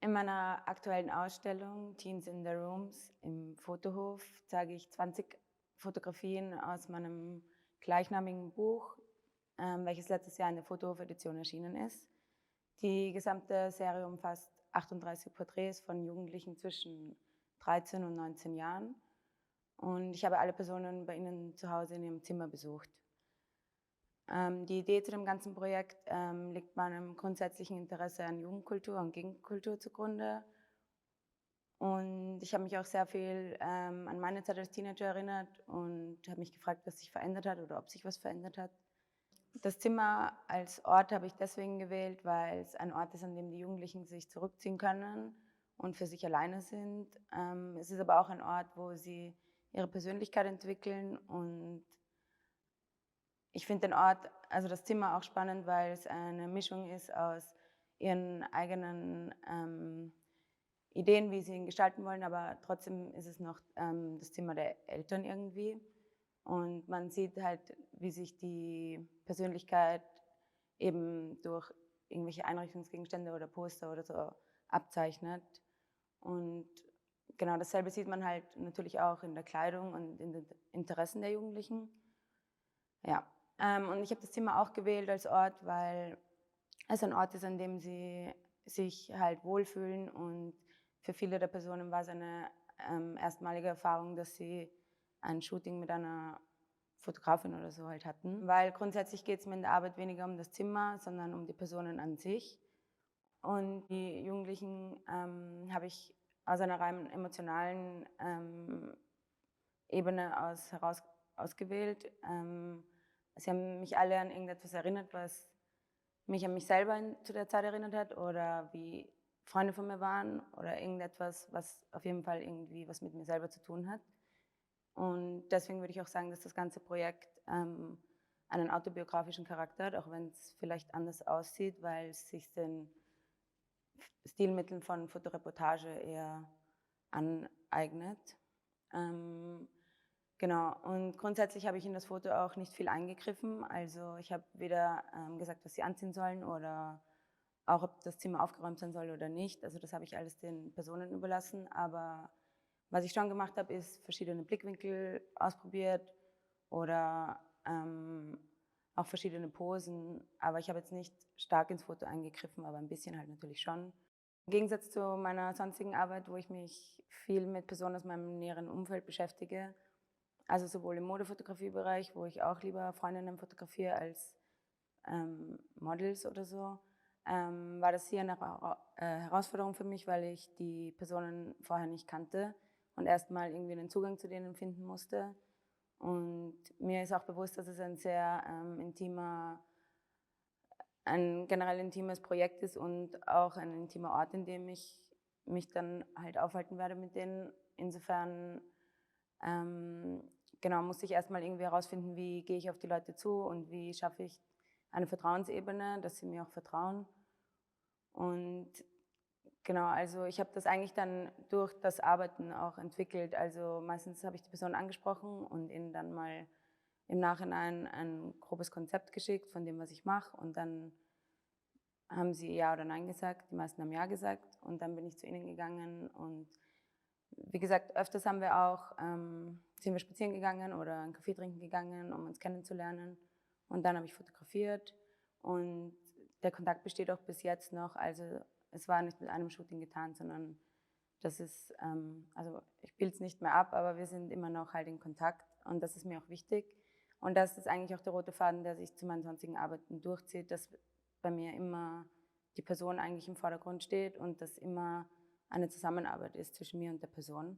In meiner aktuellen Ausstellung Teens in the Rooms im Fotohof zeige ich 20 Fotografien aus meinem gleichnamigen Buch, welches letztes Jahr in der Fotohof-Edition erschienen ist. Die gesamte Serie umfasst 38 Porträts von Jugendlichen zwischen 13 und 19 Jahren. Und ich habe alle Personen bei ihnen zu Hause in ihrem Zimmer besucht. Die Idee zu dem ganzen Projekt liegt meinem grundsätzlichen Interesse an Jugendkultur und Gegenkultur zugrunde. Und ich habe mich auch sehr viel an meine Zeit als Teenager erinnert und habe mich gefragt, was sich verändert hat oder ob sich was verändert hat. Das Zimmer als Ort habe ich deswegen gewählt, weil es ein Ort ist, an dem die Jugendlichen sich zurückziehen können und für sich alleine sind. Es ist aber auch ein Ort, wo sie ihre Persönlichkeit entwickeln, und ich finde den Ort, also das Zimmer, auch spannend, weil es eine Mischung ist aus ihren eigenen Ideen, wie sie ihn gestalten wollen, aber trotzdem ist es noch das Zimmer der Eltern irgendwie. Und man sieht halt, wie sich die Persönlichkeit eben durch irgendwelche Einrichtungsgegenstände oder Poster oder so abzeichnet. Und genau dasselbe sieht man halt natürlich auch in der Kleidung und in den Interessen der Jugendlichen. Ja, und ich habe das Zimmer auch gewählt als Ort, weil es ein Ort ist, an dem sie sich halt wohlfühlen, und für viele der Personen war es eine erstmalige Erfahrung, dass sie ein Shooting mit einer Fotografin oder so halt hatten. Weil grundsätzlich geht es mir in der Arbeit weniger um das Zimmer, sondern um die Personen an sich. Und die Jugendlichen habe ich aus einer rein emotionalen Ebene heraus ausgewählt. Sie haben mich alle an irgendetwas erinnert, was mich an mich selber zu der Zeit erinnert hat, oder wie Freunde von mir waren, oder irgendetwas, was auf jeden Fall irgendwie was mit mir selber zu tun hat. Und deswegen würde ich auch sagen, dass das ganze Projekt einen autobiografischen Charakter hat, auch wenn es vielleicht anders aussieht, weil es sich den Stilmitteln von Fotoreportage eher aneignet. Genau, und grundsätzlich habe ich in das Foto auch nicht viel eingegriffen. Also ich habe weder gesagt, was sie anziehen sollen, oder auch, ob das Zimmer aufgeräumt sein soll oder nicht. Also das habe ich alles den Personen überlassen. Aber was ich schon gemacht habe, ist verschiedene Blickwinkel ausprobiert oder auch verschiedene Posen. Aber ich habe jetzt nicht stark ins Foto eingegriffen, aber ein bisschen halt natürlich schon. Im Gegensatz zu meiner sonstigen Arbeit, wo ich mich viel mit Personen aus meinem näheren Umfeld beschäftige, also sowohl im Modefotografiebereich, wo ich auch lieber Freundinnen fotografiere als Models oder so, war das hier eine Herausforderung für mich, weil ich die Personen vorher nicht kannte und erstmal irgendwie einen Zugang zu denen finden musste. Und mir ist auch bewusst, dass es ein sehr ein generell intimes Projekt ist und auch ein intimer Ort, in dem ich mich dann halt aufhalten werde mit denen. Insofern genau, muss ich erstmal irgendwie herausfinden, wie gehe ich auf die Leute zu und wie schaffe ich eine Vertrauensebene, dass sie mir auch vertrauen. Und genau, also ich habe das eigentlich dann durch das Arbeiten auch entwickelt. Also meistens habe ich die Person angesprochen und ihnen dann mal im Nachhinein ein grobes Konzept geschickt von dem, was ich mache, und dann haben sie Ja oder Nein gesagt. Die meisten haben Ja gesagt, und dann bin ich zu ihnen gegangen, und wie gesagt, öfters sind wir spazieren gegangen oder einen Kaffee trinken gegangen, um uns kennenzulernen. Und dann habe ich fotografiert, und der Kontakt besteht auch bis jetzt noch. Also es war nicht mit einem Shooting getan, sondern das ist, also ich bilde es nicht mehr ab, aber wir sind immer noch halt in Kontakt, und das ist mir auch wichtig. Und das ist eigentlich auch der rote Faden, der sich zu meinen sonstigen Arbeiten durchzieht, dass bei mir immer die Person eigentlich im Vordergrund steht und dass immer eine Zusammenarbeit ist zwischen mir und der Person.